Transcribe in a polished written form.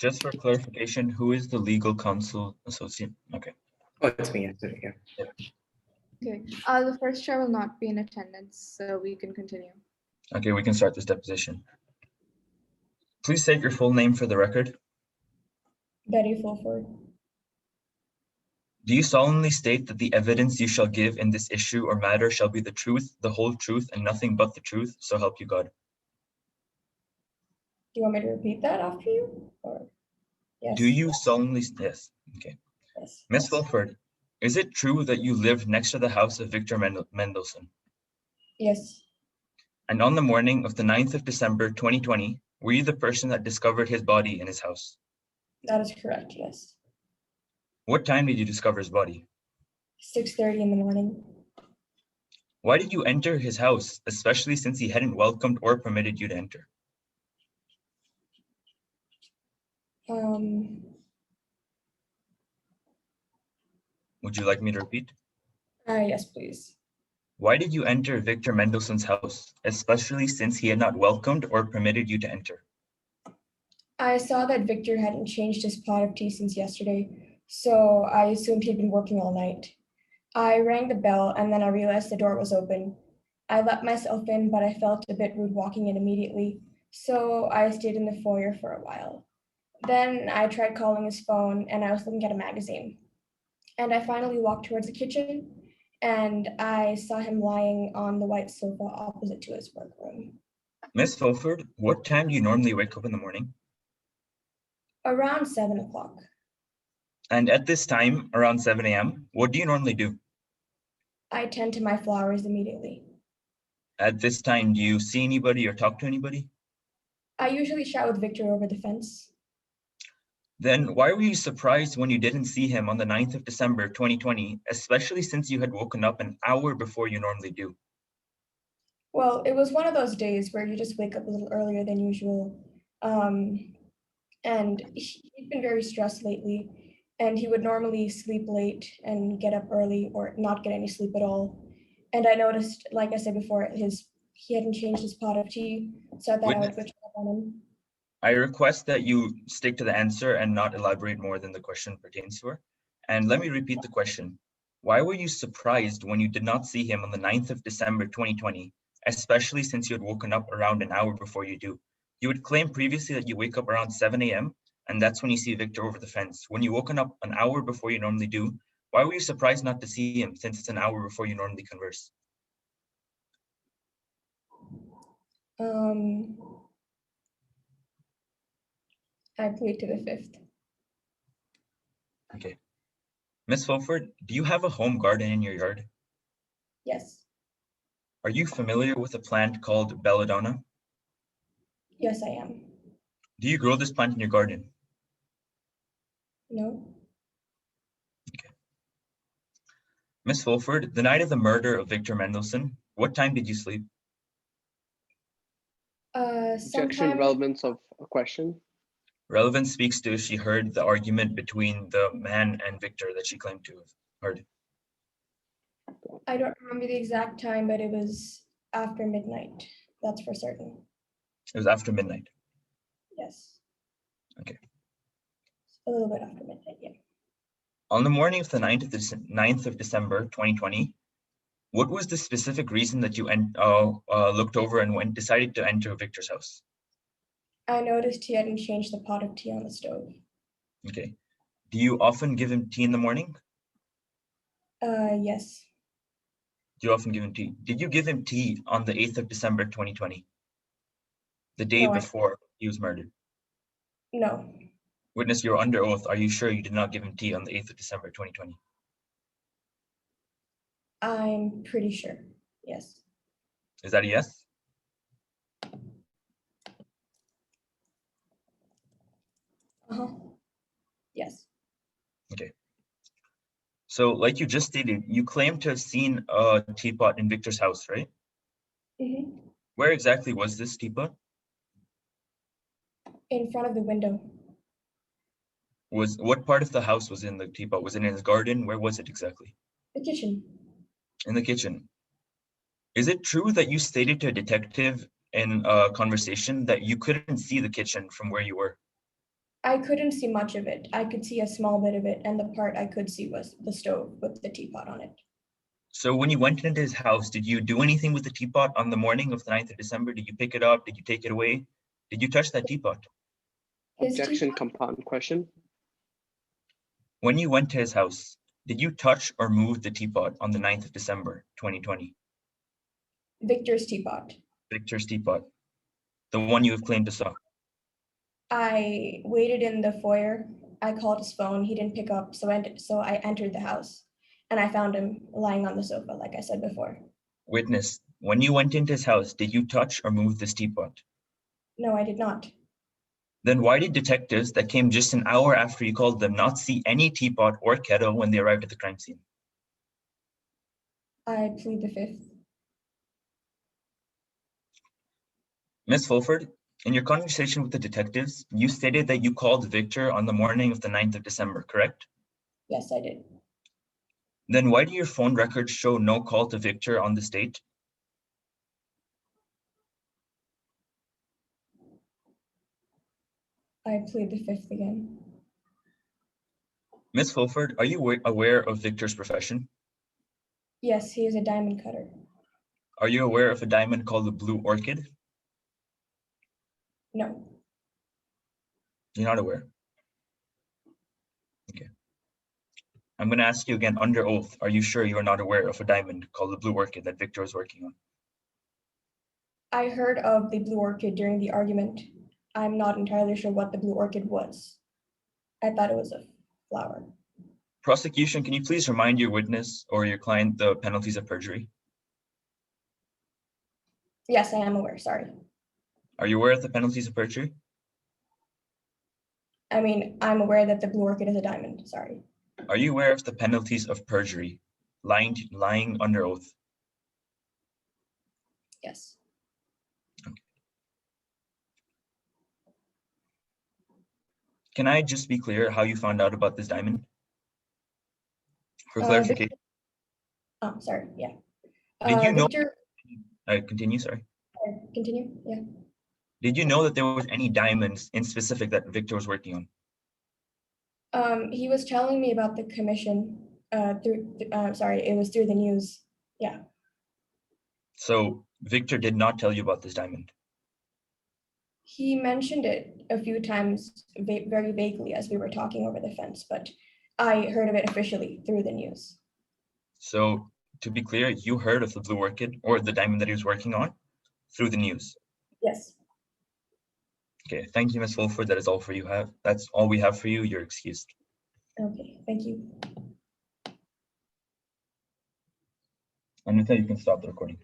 Just for clarification, who is the legal counsel associate? Okay. Oh, it's me. Yeah. Okay, the first chair will not be in attendance, so we can continue. Okay, we can start this deposition. Please state your full name for the record. Betty Fulford. Do you solemnly state that the evidence you shall give in this issue or matter shall be the truth, the whole truth, and nothing but the truth, so help you God? Do you want me to repeat that after you? Or yes. Do you solemnly? Yes. Okay. Yes. Miss Fulford, is it true that you lived next to the house of Victor Mendelsohn? Yes. And on the morning of the 9th of December 2020, were you the person that discovered his body in his house? That is correct. Yes. What time did you discover his body? 6:30 in the morning. Why did you enter his house, especially since he hadn't welcomed or permitted you to enter? Would you like me to repeat? Yes, please. Why did you enter Victor Mendelsohn's house, especially since he had not welcomed or permitted you to enter? I saw that Victor hadn't changed his pot of tea since yesterday, so I assumed he'd been working all night. I rang the bell and then I realized the door was open. I let myself in, but I felt a bit rude walking in immediately, so I stayed in the foyer for a while. Then I tried calling his phone and I was looking at a magazine. And I finally walked towards the kitchen and I saw him lying on the white sofa opposite to his workroom. Miss Fulford, what time do you normally wake up in the morning? Around 7 o'clock. And at this time, around 7 a.m., what do you normally do? I tend to my flowers immediately. At this time, do you see anybody or talk to anybody? I usually chat with Victor over the fence. Then why were you surprised when you didn't see him on the 9th of December 2020, especially since you had woken up an hour before you normally do? Well, it was one of those days where you just wake up a little earlier than usual. And he'd been very stressed lately, and he would normally sleep late and get up early or not get any sleep at all. And I noticed, like I said before, he hadn't changed his pot of tea, so I thought I would go check up on him. I request that you stick to the answer and not elaborate more than the question pertains to her. And let me repeat the question. Why were you surprised when you did not see him on the 9th of December 2020, especially since you had woken up around an hour before you do? You had claimed previously that you wake up around 7 a.m., and that's when you see Victor over the fence. When you woken up an hour before you normally do, why were you surprised not to see him since it's an hour before you normally converse? I plead to the 5th. Okay. Miss Fulford, do you have a home garden in your yard? Yes. Are you familiar with a plant called belladonna? Yes, I am. Do you grow this plant in your garden? No. Okay. Miss Fulford, the night of the murder of Victor Mendelsohn, what time did you sleep? Objection, relevance of a question. Relevance speaks to if she heard the argument between the man and Victor that she claimed to have heard. I don't remember the exact time, but it was after midnight. That's for certain. It was after midnight. Yes. Okay. A little bit after midnight, yeah. On the morning of the 9th of December 2020, what was the specific reason that you looked over and decided to enter Victor's house? I noticed he hadn't changed the pot of tea on the stove. Okay. Do you often give him tea in the morning? Yes. Do you often give him tea? Did you give him tea on the 8th of December 2020? The day before he was murdered? No. Witness, you're under oath. Are you sure you did not give him tea on the 8th of December 2020? I'm pretty sure, yes. Is that a yes? Yes. Okay. So like you just stated, you claim to have seen a teapot in Victor's house, right? Mm-hmm. Where exactly was this teapot? In front of the window. What part of the house was in the teapot? Was it in his garden? Where was it exactly? The kitchen. In the kitchen. Is it true that you stated to a detective in a conversation that you couldn't see the kitchen from where you were? I couldn't see much of it. I could see a small bit of it, and the part I could see was the stove with the teapot on it. So when you went into his house, did you do anything with the teapot on the morning of the 9th of December? Did you pick it up? Did you take it away? Did you touch that teapot? His Objection, teapot- compound question. When you went to his house, did you touch or move the teapot on the 9th of December, 2020? Victor's teapot. Victor's teapot, the one you have claimed to saw. I waited in the foyer. I called his phone. He didn't pick up, so I entered the house, and I found him lying on the sofa, like I said before. Witness, when you went into his house, did you touch or move this teapot? No, I did not. Then why did detectives that came just an hour after you called them not see any teapot or kettle when they arrived at the crime scene? I plead the fifth. Ms. Fulford, in your conversation with the detectives, you stated that you called Victor on the morning of the 9th of December, correct? Yes, I did. Then why do your phone records show no call to Victor on this date? I plead the fifth again. Ms. Fulford, are you aware of Victor's profession? Yes, he is a diamond cutter. Are you aware of a diamond called the Blue Orchid? No, You're not aware. Okay. I'm going to ask you again under oath. Are you sure you are not aware of a diamond called the Blue Orchid that Victor is working on? I heard of the blue orchid during the argument. I'm not entirely sure what the blue orchid was. I thought it was a flower. Prosecution, can you please remind your witness or your client the penalties of perjury? Yes, I am aware, sorry. Are you aware of the penalties of perjury? I mean, I'm aware that the blue orchid is a diamond, sorry. Are you aware of the penalties of perjury, lying under oath? Yes. Can I just be clear how you found out about this diamond? For clarification, Oh, sorry, yeah. did you know, Victor, continue, sorry. continue, yeah. Did you know that there was any diamonds in specific that Victor was working on? He was telling me about the commission sorry, it was through the news. Yeah, So Victor did not tell you about this diamond. he mentioned it a few times very vaguely as we were talking over the fence, but I heard of it officially through the news. So to be clear, you heard of the Blue Orchid or the diamond that he was working on through the news. Yes. Okay, thank you, Ms. Fulford. That is all for you have. That's all we have for you. You're excused. Okay, thank you. And with that, you can stop the recording.